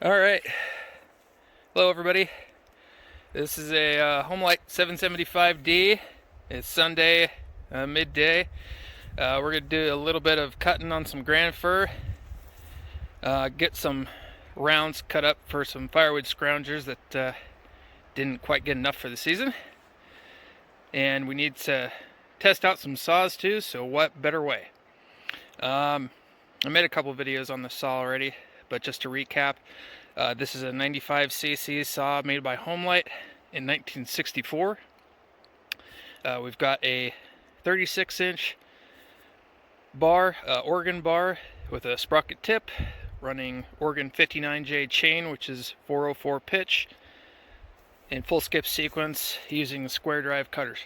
Alright, hello everybody. This is a Homelite 775D. It's Sunday, midday. We're going to do a little bit of cutting on some grand fir. Get some rounds cut up for some firewood scroungers that didn't quite get enough for the season. And we need to test out some saws too, so what better way? I made a couple videos on the saw already, but just to recap, this is a 95cc saw made by Homelite in 1964. We've got a 36-inch bar, organ bar with a sprocket tip, running organ 59J chain, which is 404 pitch, in full skip sequence using square drive cutters.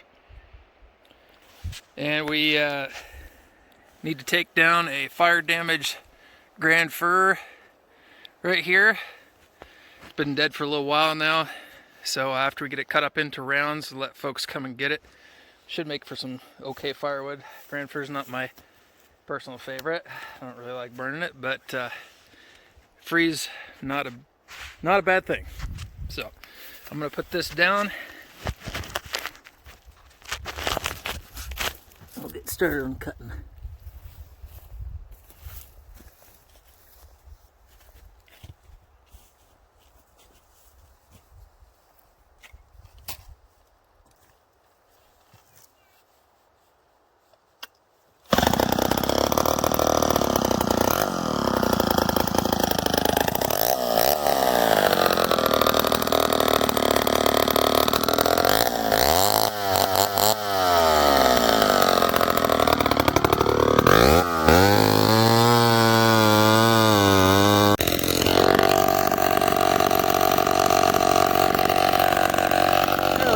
And we need to take down a fire damaged grand fir right here. It's been dead for a little while now, so after we get it cut up into rounds, let folks come and get it. Should make for some okay firewood. Grand fir's not my personal favorite. I don't really like burning it, but free's not a bad thing. So I'm gonna put this down. We'll get started on cutting.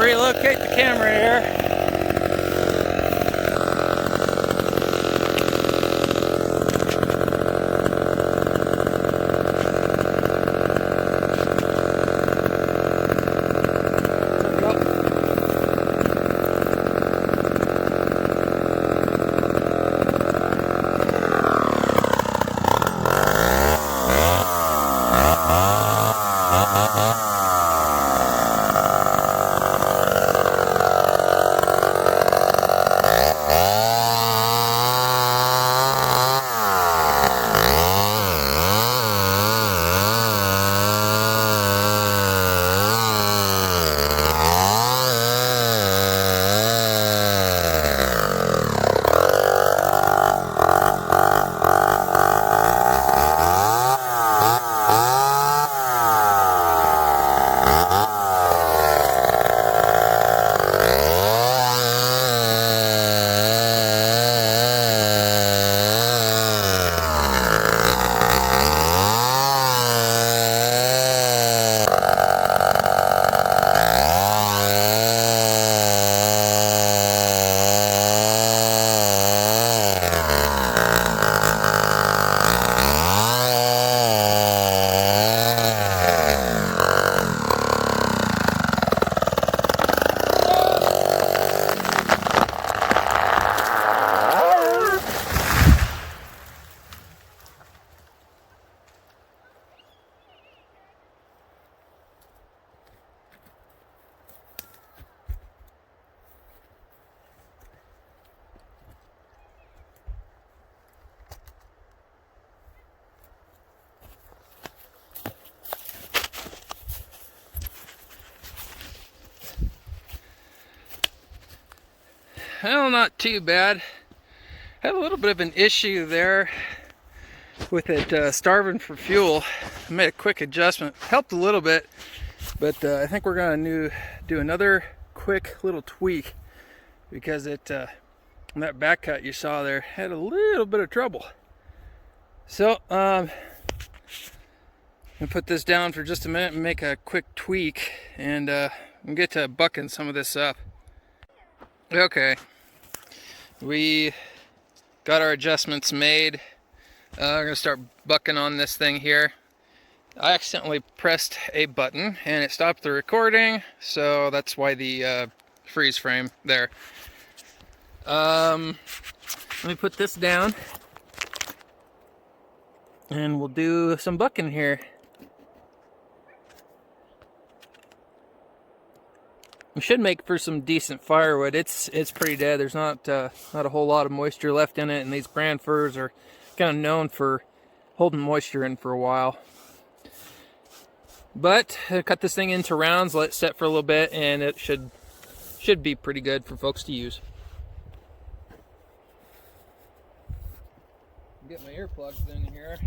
Relocate the camera here. Well, not too bad. Had a little bit of an issue there with it starving for fuel. I made a quick adjustment. Helped a little bit, but I think we're going to do another quick little tweak because it on that back cut you saw there had a little bit of trouble. So I'm going to put this down for just a minute and make a quick tweak, and we'll get to bucking some of this up. Okay. We got our adjustments made. I'm gonna start bucking on this thing here. I accidentally pressed a button and it stopped the recording, so that's why the freeze frame there. Let me put this down and we'll do some bucking here. It should make for some decent firewood. It's pretty dead. There's not a whole lot of moisture left in it, and these brand firs are kind of known for holding moisture in for a while. But cut this thing into rounds, let it set for a little bit, and it should be pretty good for folks to use. Get my earplugs in here.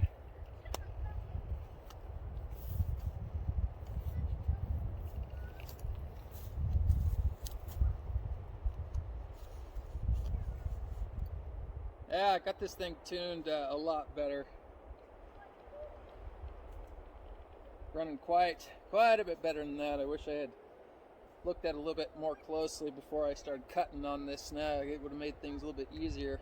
Yeah, I got this thing tuned a lot better. Running quite a bit better than that. I wish I had looked at it a little bit more closely before I started cutting on this snag. It would have made things a little bit easier.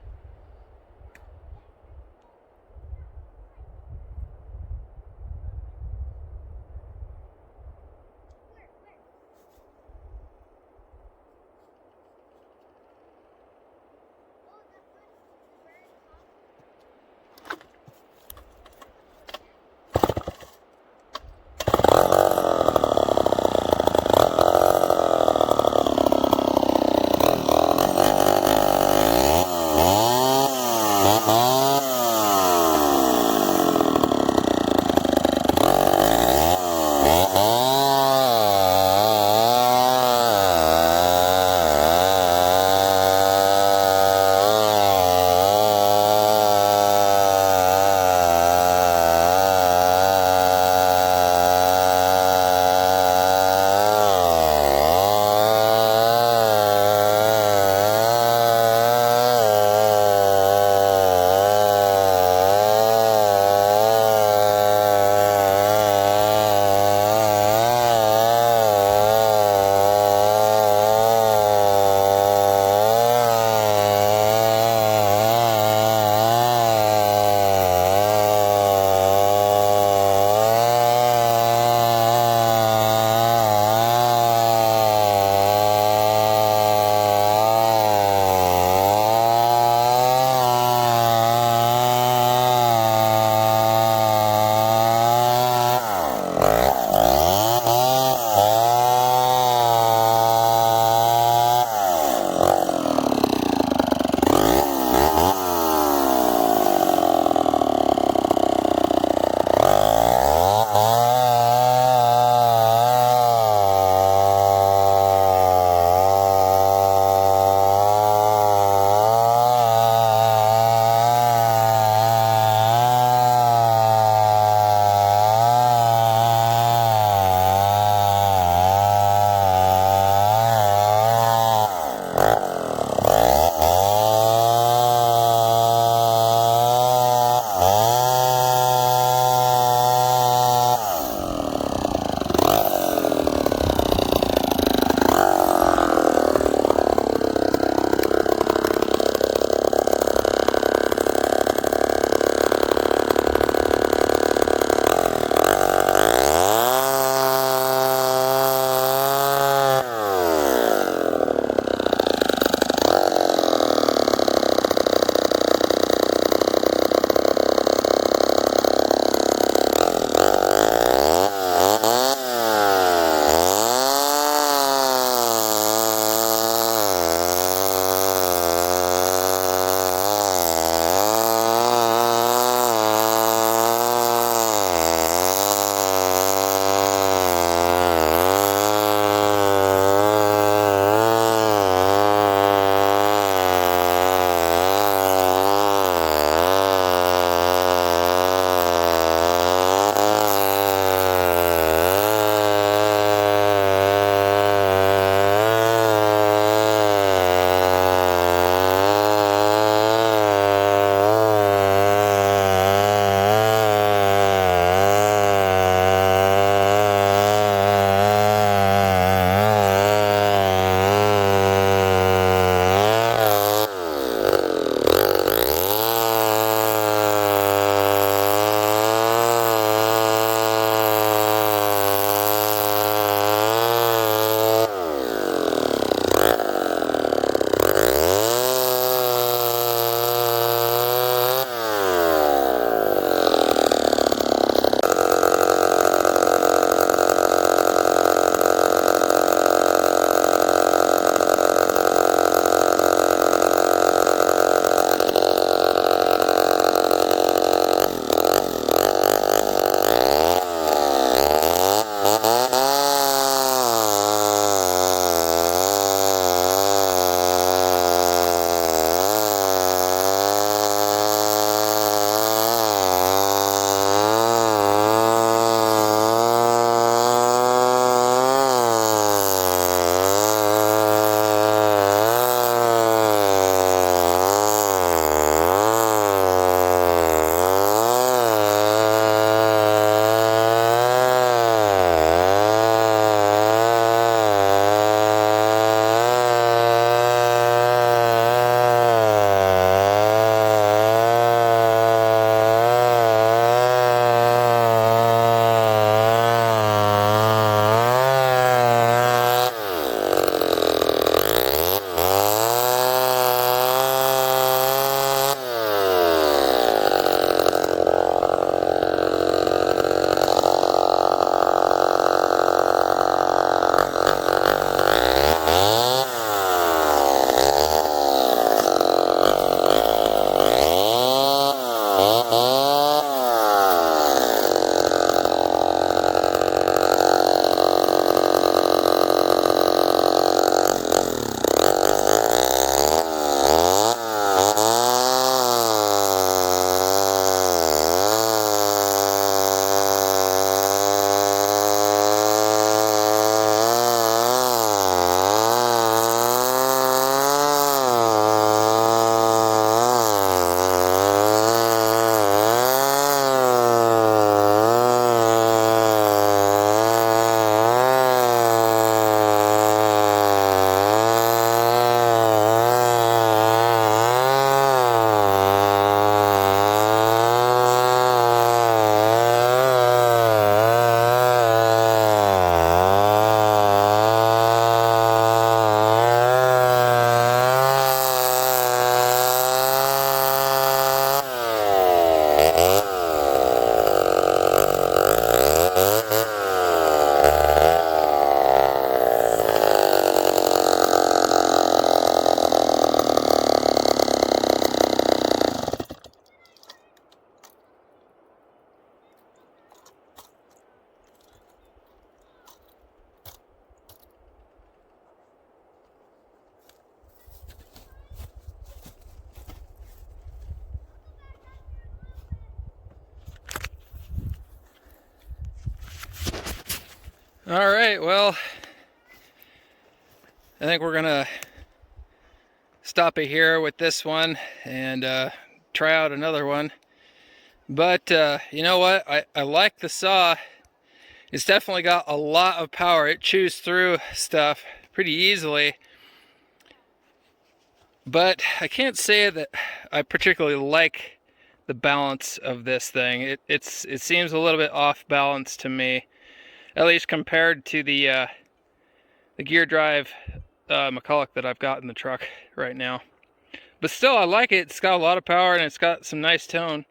All right, well, I think we're gonna stop it here with this one and try out another one. But you know what? I like the saw. It's definitely got a lot of power. It chews through stuff pretty easily. But I can't say that I particularly like the balance of this thing. It seems a little bit off balance to me, at least compared to the gear drive McCulloch that I've got in the truck right now. But still, I like it. It's got a lot of power and it's got some nice tone.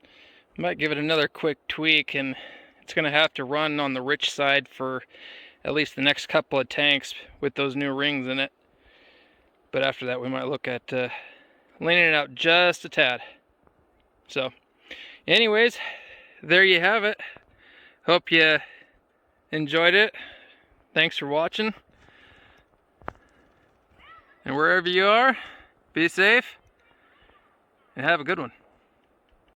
I might give it another quick tweak, and it's going to have to run on the rich side for at least the next couple of tanks with those new rings in it. But after that, we might look at leaning it out just a tad. So, anyways, there you have it. Hope you enjoyed it. Thanks for watching. And wherever you are, be safe and have a good one.